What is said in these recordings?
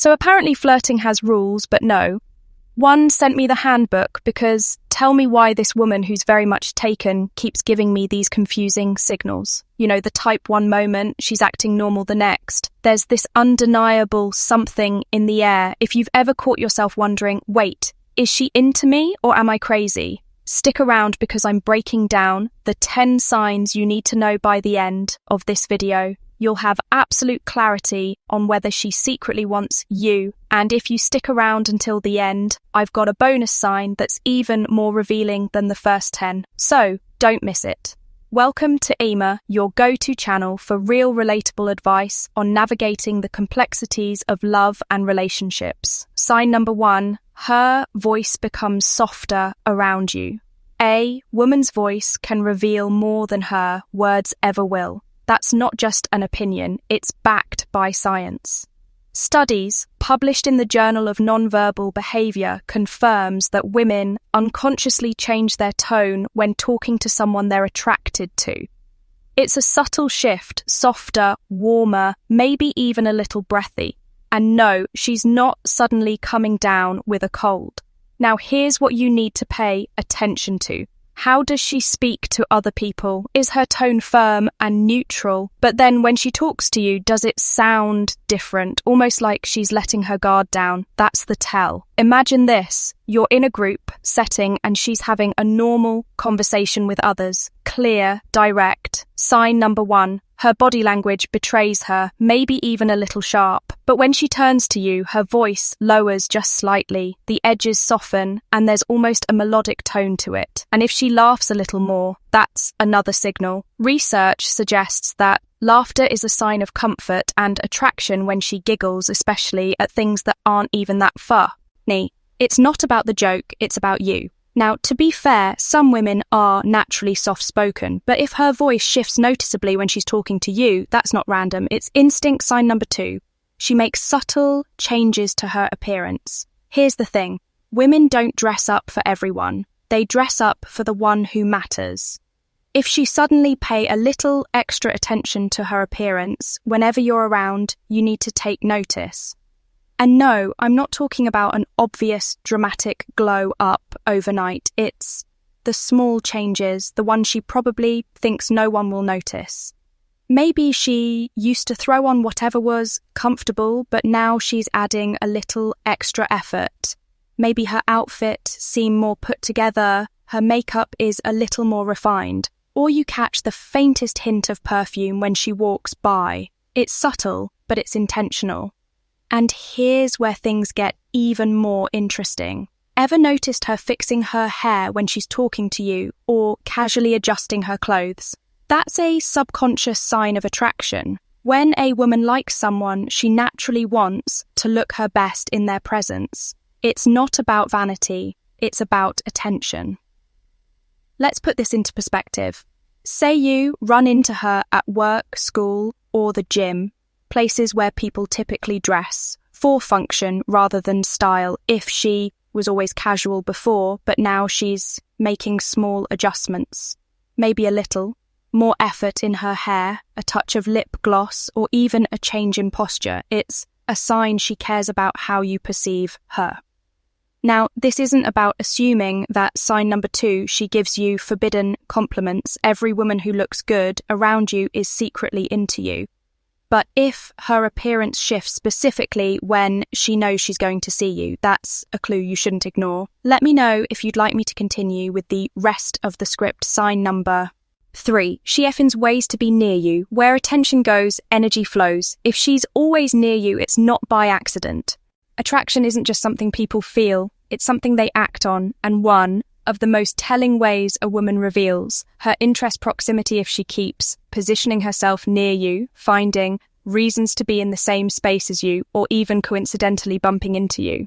So apparently flirting has rules, but no. One sent me the handbook because tell me why this woman who's very much taken keeps giving me these confusing signals. You know, the type 1 moment, she's acting normal the next. There's this undeniable something in the air. If you've ever caught yourself wondering, wait, is she into me or am I crazy? Stick around because I'm breaking down the 10 signs you need to know by the end of this video. You'll have absolute clarity on whether she secretly wants you. And if you stick around until the end, I've got a bonus sign that's even more revealing than the first 10. So don't miss it. Welcome to Ema, your go-to channel for real relatable advice on navigating the complexities of love and relationships. Sign number 1, her voice becomes softer around you. A woman's voice can reveal more than her words ever will. That's not just an opinion, it's backed by science. Studies published in the Journal of Nonverbal Behavior confirms that women unconsciously change their tone when talking to someone they're attracted to. It's a subtle shift, softer, warmer, maybe even a little breathy. And no, she's not suddenly coming down with a cold. Now here's what you need to pay attention to. How does she speak to other people? Is her tone firm and neutral? But then when she talks to you, does it sound different? Almost like she's letting her guard down. That's the tell. Imagine this. You're in a group setting and she's having a normal conversation with others. Clear, direct. Sign number 1. Her body language betrays her, maybe even a little sharp. But when she turns to you, her voice lowers just slightly, the edges soften, and there's almost a melodic tone to it. And if she laughs a little more, that's another signal. Research suggests that laughter is a sign of comfort and attraction when she giggles, especially at things that aren't even that funny. It's not about the joke, it's about you. Now, to be fair, some women are naturally soft-spoken, but if her voice shifts noticeably when she's talking to you, that's not random, it's instinct. Sign number 2. She makes subtle changes to her appearance. Here's the thing. Women don't dress up for everyone. They dress up for the one who matters. If she suddenly pay a little extra attention to her appearance, whenever you're around, you need to take notice. And no, I'm not talking about an obvious, dramatic glow up overnight. It's the small changes, the one she probably thinks no one will notice. Maybe she used to throw on whatever was comfortable, but now she's adding a little extra effort. Maybe her outfit seemed more put together, her makeup is a little more refined, or you catch the faintest hint of perfume when she walks by. It's subtle, but it's intentional. And here's where things get even more interesting. Ever noticed her fixing her hair when she's talking to you or casually adjusting her clothes? That's a subconscious sign of attraction. When a woman likes someone, she naturally wants to look her best in their presence. It's not about vanity, it's about attention. Let's put this into perspective. Say you run into her at work, school, or the gym. Places where people typically dress for function rather than style. If she was always casual before, but now she's making small adjustments, maybe a little more effort in her hair, a touch of lip gloss, or even a change in posture, it's a sign she cares about how you perceive her. Now, this isn't about assuming that sign number 2, she gives you forbidden compliments. Every woman who looks good around you is secretly into you. But if her appearance shifts specifically when she knows she's going to see you, that's a clue you shouldn't ignore. Let me know if you'd like me to continue with the rest of the script. Sign number 3. She effins ways to be near you. Where attention goes, energy flows. If she's always near you, it's not by accident. Attraction isn't just something people feel, it's something they act on, and one of the most telling ways a woman reveals her interest proximity if she keeps positioning herself near you, finding reasons to be in the same space as you, or even coincidentally bumping into you.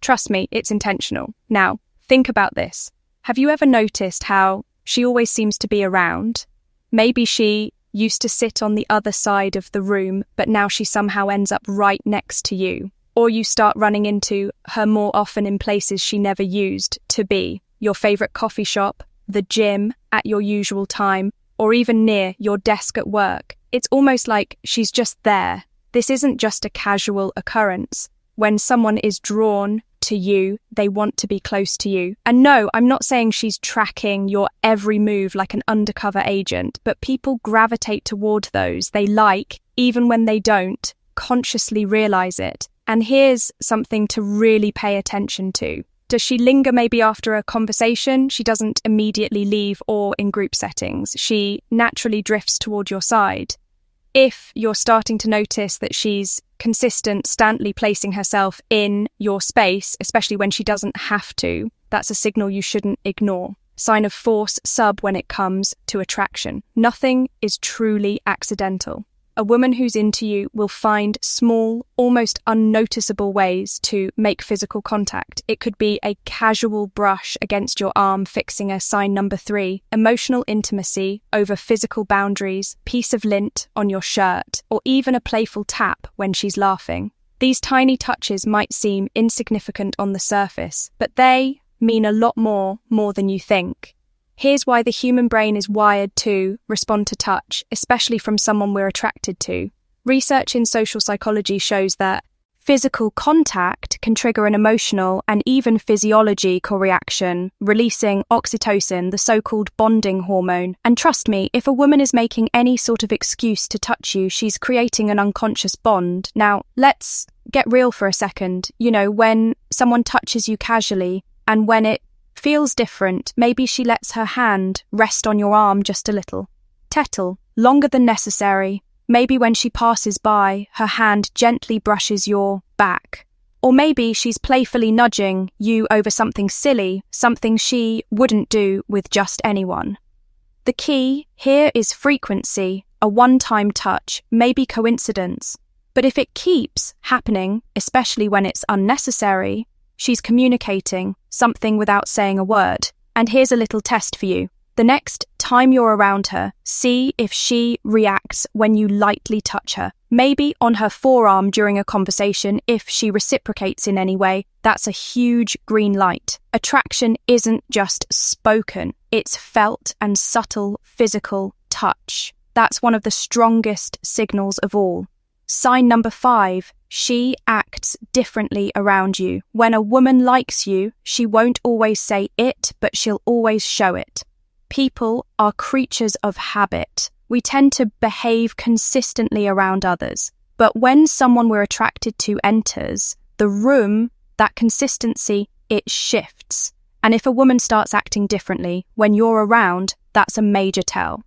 Trust me, it's intentional. Now, think about this. Have you ever noticed how she always seems to be around? Maybe she used to sit on the other side of the room, but now she somehow ends up right next to you. Or you start running into her more often in places she never used to be. Your favorite coffee shop, the gym, at your usual time, or even near your desk at work. It's almost like she's just there. This isn't just a casual occurrence. When someone is drawn to you, they want to be close to you. And no, I'm not saying she's tracking your every move like an undercover agent, but people gravitate toward those they like, even when they don't consciously realize it. And here's something to really pay attention to. Does she linger maybe after a conversation? She doesn't immediately leave, or in group settings. She naturally drifts toward your side. If you're starting to notice that she's consistently placing herself in your space, especially when she doesn't have to, that's a signal you shouldn't ignore. Sign of force sub when it comes to attraction. Nothing is truly accidental. A woman who's into you will find small, almost unnoticeable ways to make physical contact. It could be a casual brush against your arm, fixing a sign number 3, emotional intimacy over physical boundaries, piece of lint on your shirt, or even a playful tap when she's laughing. These tiny touches might seem insignificant on the surface, but they mean a lot more than you think. Here's why the human brain is wired to respond to touch, especially from someone we're attracted to. Research in social psychology shows that physical contact can trigger an emotional and even physiological reaction, releasing oxytocin, the so-called bonding hormone. And trust me, if a woman is making any sort of excuse to touch you, she's creating an unconscious bond. Now, let's get real for a second. You know, when someone touches you casually and when it feels different, maybe she lets her hand rest on your arm just a little. Tettle, longer than necessary. Maybe when she passes by, her hand gently brushes your back. Or maybe she's playfully nudging you over something silly, something she wouldn't do with just anyone. The key here is frequency. A one-time touch, maybe coincidence. But if it keeps happening, especially when it's unnecessary, she's communicating something without saying a word. And here's a little test for you. The next time you're around her, see if she reacts when you lightly touch her. Maybe on her forearm during a conversation. If she reciprocates in any way, that's a huge green light. Attraction isn't just spoken, it's felt and subtle physical touch. That's one of the strongest signals of all. Sign number 5, she acts differently around you. When a woman likes you, she won't always say it, but she'll always show it. People are creatures of habit. We tend to behave consistently around others. But when someone we're attracted to enters the room, that consistency, it shifts. And if a woman starts acting differently when you're around, that's a major tell.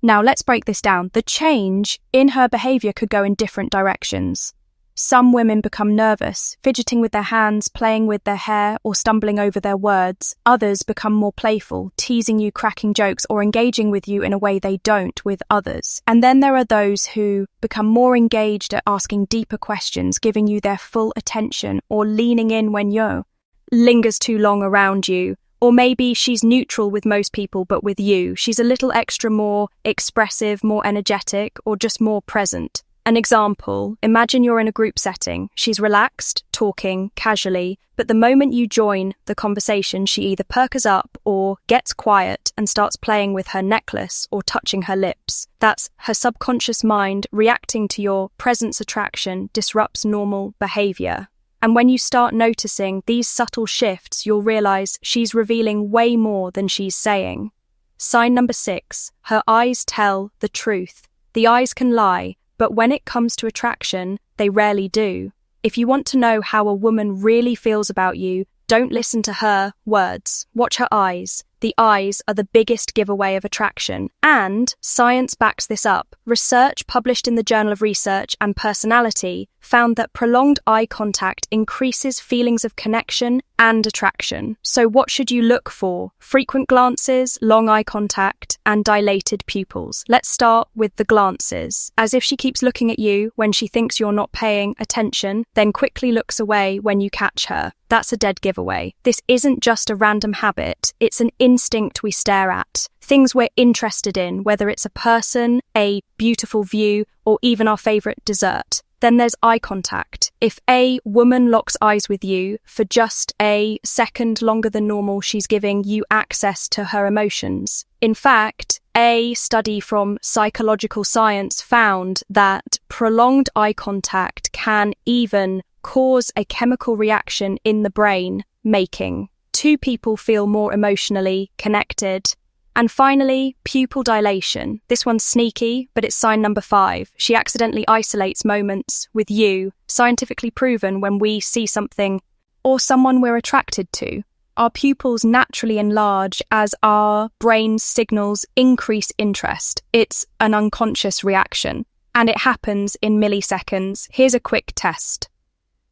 Now, let's break this down. The change in her behavior could go in different directions. Some women become nervous, fidgeting with their hands, playing with their hair, or stumbling over their words. Others become more playful, teasing you, cracking jokes, or engaging with you in a way they don't with others. And then there are those who become more engaged at asking deeper questions, giving you their full attention, or leaning in when you lingers too long around you. Or maybe she's neutral with most people, but with you, she's a little extra more expressive, more energetic, or just more present. An example, imagine you're in a group setting. She's relaxed, talking casually, but the moment you join the conversation, she either perks up or gets quiet and starts playing with her necklace or touching her lips. That's her subconscious mind reacting to your presence. Attraction disrupts normal behavior. And when you start noticing these subtle shifts, you'll realize she's revealing way more than she's saying. Sign number 6, her eyes tell the truth. The eyes can lie, but when it comes to attraction, they rarely do. If you want to know how a woman really feels about you, don't listen to her words. Watch her eyes. The eyes are the biggest giveaway of attraction. And science backs this up. Research published in the Journal of Research and Personality found that prolonged eye contact increases feelings of connection and attraction. So what should you look for? Frequent glances, long eye contact, and dilated pupils. Let's start with the glances. As if she keeps looking at you when she thinks you're not paying attention, then quickly looks away when you catch her. That's a dead giveaway. This isn't just a random habit, it's an instinct we stare at. Things we're interested in, whether it's a person, a beautiful view, or even our favourite dessert. Then there's eye contact. If a woman locks eyes with you for just a second longer than normal, she's giving you access to her emotions. In fact, a study from psychological science found that prolonged eye contact can even cause a chemical reaction in the brain, making two people feel more emotionally connected. And finally, pupil dilation. This one's sneaky, but it's sign number 5. She accidentally isolates moments with you, scientifically proven when we see something or someone we're attracted to. Our pupils naturally enlarge as our brain signals increase interest. It's an unconscious reaction, and it happens in milliseconds. Here's a quick test.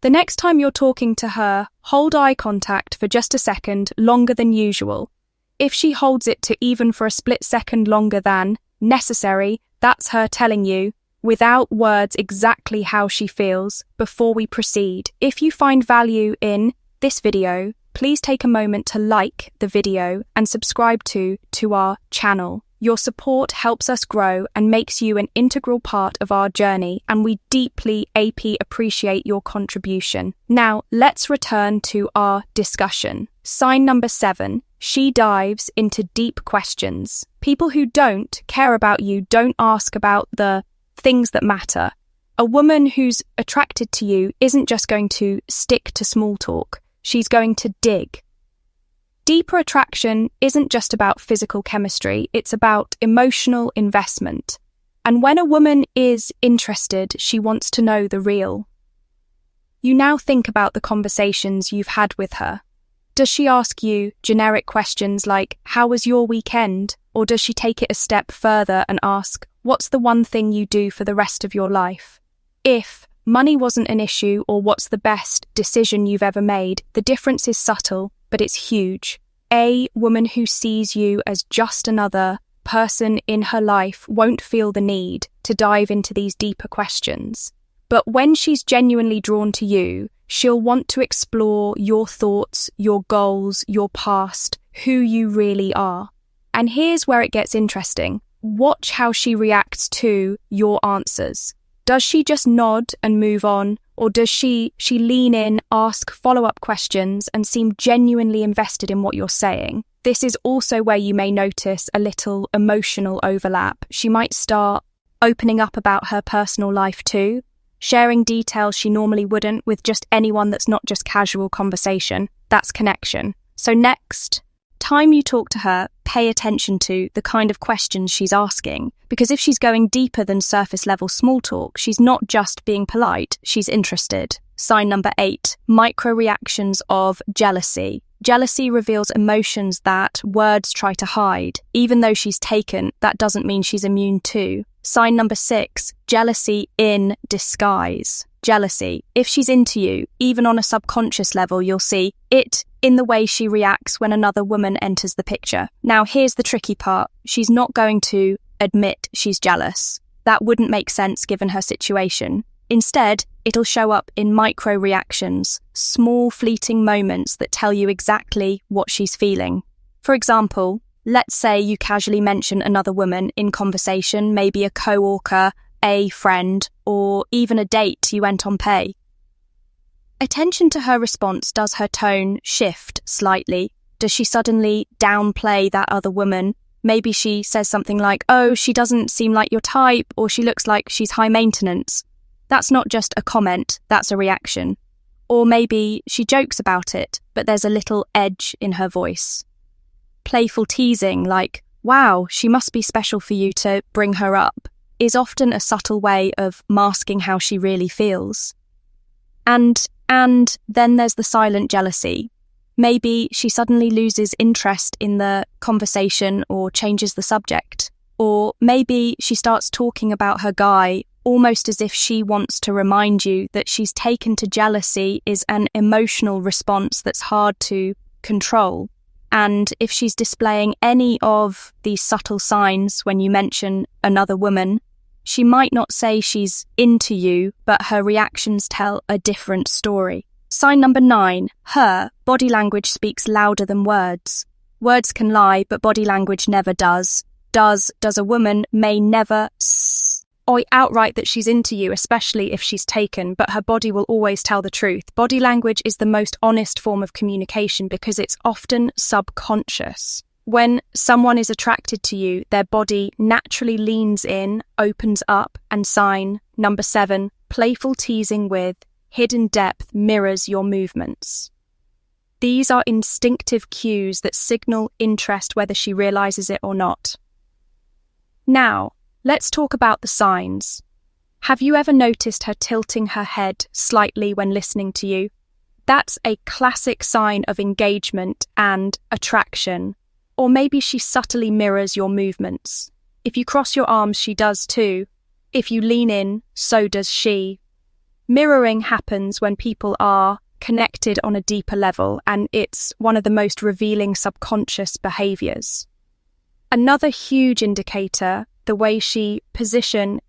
The next time you're talking to her, hold eye contact for just a second longer than usual. If she holds it to even for a split second longer than necessary, that's her telling you, without words, exactly how she feels before we proceed. If you find value in this video, please take a moment to like the video and subscribe to our channel. Your support helps us grow and makes you an integral part of our journey, and we deeply appreciate your contribution. Now, let's return to our discussion. Sign number 7. She dives into deep questions. People who don't care about you don't ask about the things that matter. A woman who's attracted to you isn't just going to stick to small talk. She's going to dig. Deeper attraction isn't just about physical chemistry, it's about emotional investment. And when a woman is interested, she wants to know the real. You now think about the conversations you've had with her. Does she ask you generic questions like, "How was your weekend?" Or does she take it a step further and ask, "What's the one thing you do for the rest of your life?" If money wasn't an issue or what's the best decision you've ever made, the difference is subtle, but it's huge. A woman who sees you as just another person in her life won't feel the need to dive into these deeper questions. But when she's genuinely drawn to you, she'll want to explore your thoughts, your goals, your past, who you really are. And here's where it gets interesting. Watch how she reacts to your answers. Does she just nod and move on, or does she lean in, ask follow-up questions, and seem genuinely invested in what you're saying? This is also where you may notice a little emotional overlap. She might start opening up about her personal life too, sharing details she normally wouldn't with just anyone that's not just casual conversation. That's connection. So next time you talk to her, pay attention to the kind of questions she's asking, because if she's going deeper than surface level small talk, she's not just being polite, she's interested. Sign number 8, micro reactions of jealousy. Jealousy reveals emotions that words try to hide. Even though she's taken, that doesn't mean she's immune to. Sign number 6, jealousy in disguise. Jealousy. If she's into you, even on a subconscious level, you'll see it in the way she reacts when another woman enters the picture. Now, here's the tricky part. She's not going to admit she's jealous. That wouldn't make sense given her situation. Instead, it'll show up in micro reactions, small fleeting moments that tell you exactly what she's feeling. For example, let's say you casually mention another woman in conversation, maybe a co-worker, a friend, or even a date you went on pay. Attention to her response. Does her tone shift slightly? Does she suddenly downplay that other woman? Maybe she says something like, "Oh, she doesn't seem like your type," or "She looks like she's high maintenance." That's not just a comment, that's a reaction. Or maybe she jokes about it, but there's a little edge in her voice. Playful teasing like, "Wow, she must be special for you to bring her up," is often a subtle way of masking how she really feels. And then there's the silent jealousy. Maybe she suddenly loses interest in the conversation or changes the subject. Or maybe she starts talking about her guy almost as if she wants to remind you that she's taken to jealousy is an emotional response that's hard to control. And if she's displaying any of these subtle signs when you mention another woman, she might not say she's into you, but her reactions tell a different story. Sign number 9, her body language speaks louder than words. Words can lie, but body language never does. Does a woman may never or outright that she's into you, especially if she's taken, but her body will always tell the truth. Body language is the most honest form of communication because it's often subconscious. When someone is attracted to you, their body naturally leans in, opens up, and sign number 7, playful teasing with hidden depth mirrors your movements. These are instinctive cues that signal interest whether she realizes it or not. Now, let's talk about the signs. Have you ever noticed her tilting her head slightly when listening to you? That's a classic sign of engagement and attraction. Or maybe she subtly mirrors your movements. If you cross your arms, she does too. If you lean in, so does she. Mirroring happens when people are connected on a deeper level, and it's one of the most revealing subconscious behaviors. Another huge indicator, the way she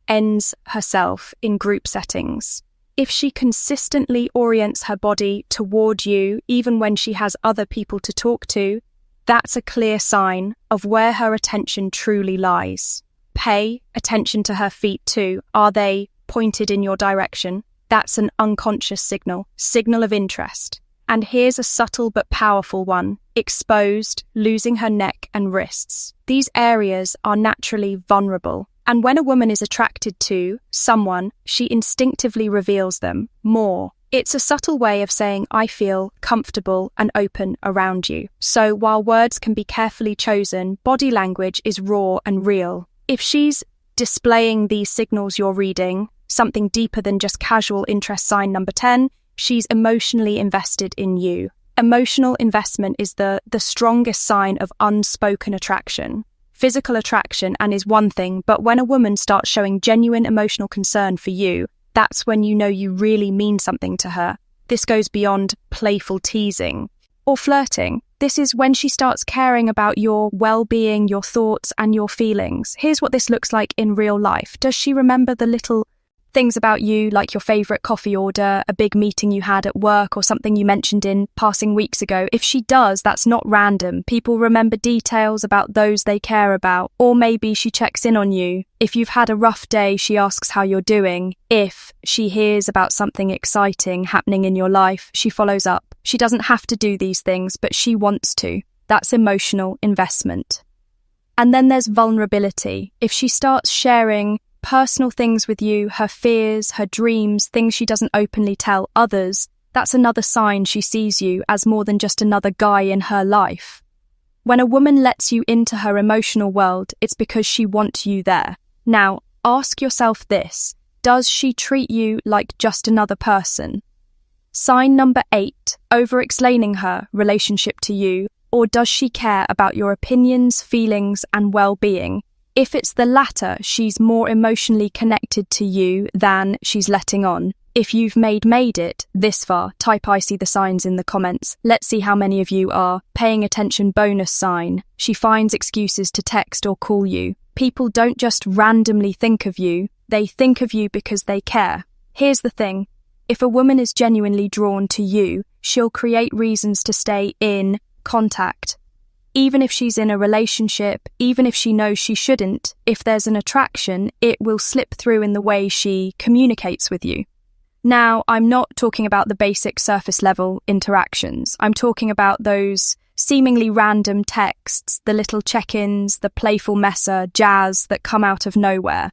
ends herself in group settings. If she consistently orients her body toward you, even when she has other people to talk to, that's a clear sign of where her attention truly lies. Pay attention to her feet too. Are they pointed in your direction? That's an unconscious signal of interest. And here's a subtle but powerful one: exposed, losing her neck and wrists. These areas are naturally vulnerable. And when a woman is attracted to someone, she instinctively reveals them more. It's a subtle way of saying, I feel comfortable and open around you. So while words can be carefully chosen, body language is raw and real. If she's displaying these signals you're reading, something deeper than just casual interest, sign number 10, she's emotionally invested in you. Emotional investment is the strongest sign of unspoken attraction. Physical attraction is one thing, but when a woman starts showing genuine emotional concern for you, that's when you know you really mean something to her. This goes beyond playful teasing or flirting. This is when she starts caring about your well-being, your thoughts, and your feelings. Here's what this looks like in real life. Does she remember the little things about you, like your favorite coffee order, a big meeting you had at work, or something you mentioned in passing weeks ago? If she does, that's not random. People remember details about those they care about. Or maybe she checks in on you. If you've had a rough day, she asks how you're doing. If she hears about something exciting happening in your life, she follows up. She doesn't have to do these things, but she wants to. That's emotional investment. And then there's vulnerability. If she starts sharing personal things with you, her fears, her dreams, things she doesn't openly tell others, that's another sign she sees you as more than just another guy in her life. When a woman lets you into her emotional world, it's because she wants you there. Now, ask yourself this: does she treat you like just another person? Sign number 8, over-explaining her relationship to you, or does she care about your opinions, feelings, and well-being? If it's the latter, she's more emotionally connected to you than she's letting on. If you've made it this far, type I see the signs in the comments. Let's see how many of you are paying attention. Bonus sign: she finds excuses to text or call you. People don't just randomly think of you, they think of you because they care. Here's the thing: if a woman is genuinely drawn to you, she'll create reasons to stay in contact. Even if she's in a relationship, even if she knows she shouldn't, if there's an attraction, it will slip through in the way she communicates with you. Now, I'm not talking about the basic surface level interactions. I'm talking about those seemingly random texts, the little check-ins, the playful messer jazz that come out of nowhere.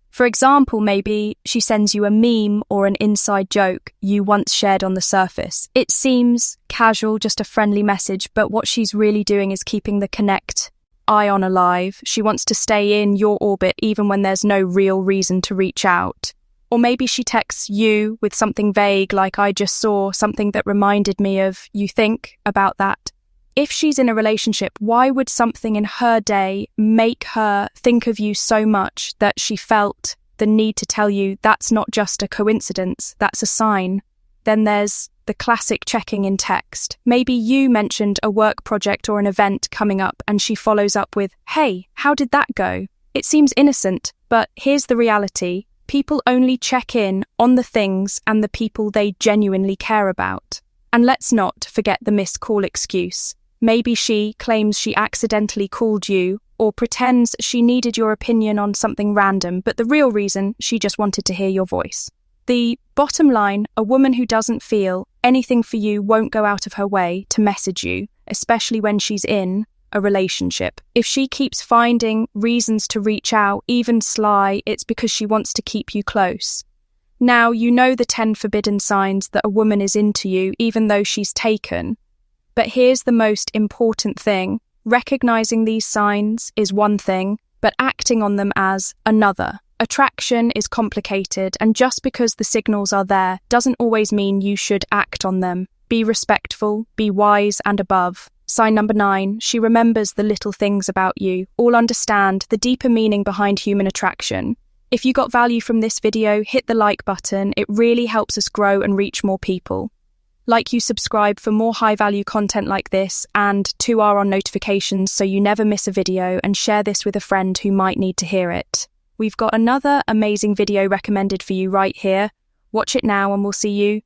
For example, maybe she sends you a meme or an inside joke you once shared on the surface. It seems casual, just a friendly message, but what she's really doing is keeping the connect ion alive. She wants to stay in your orbit even when there's no real reason to reach out. Or maybe she texts you with something vague like, I just saw something that reminded me of you. Think about that. If she's in a relationship, why would something in her day make her think of you so much that she felt the need to tell you? That's not just a coincidence, that's a sign. Then there's the classic checking in text. Maybe you mentioned a work project or an event coming up and she follows up with, hey, how did that go? It seems innocent, but here's the reality. People only check in on the things and the people they genuinely care about. And let's not forget the missed call excuse. Maybe she claims she accidentally called you or pretends she needed your opinion on something random, but the real reason, she just wanted to hear your voice. The bottom line: a woman who doesn't feel anything for you won't go out of her way to message you, especially when she's in a relationship. If she keeps finding reasons to reach out, even sly, it's because she wants to keep you close. Now, you know the 10 forbidden signs that a woman is into you, even though she's taken. But here's the most important thing. Recognizing these signs is one thing, but acting on them as another. Attraction is complicated, and just because the signals are there doesn't always mean you should act on them. Be respectful, be wise and above. Sign number 9, she remembers the little things about you. All understand the deeper meaning behind human attraction. If you got value from this video, hit the like button. It really helps us grow and reach more people. Like you subscribe for more high-value content like this, and 2R on notifications so you never miss a video, and share this with a friend who might need to hear it. We've got another amazing video recommended for you right here. Watch it now and we'll see you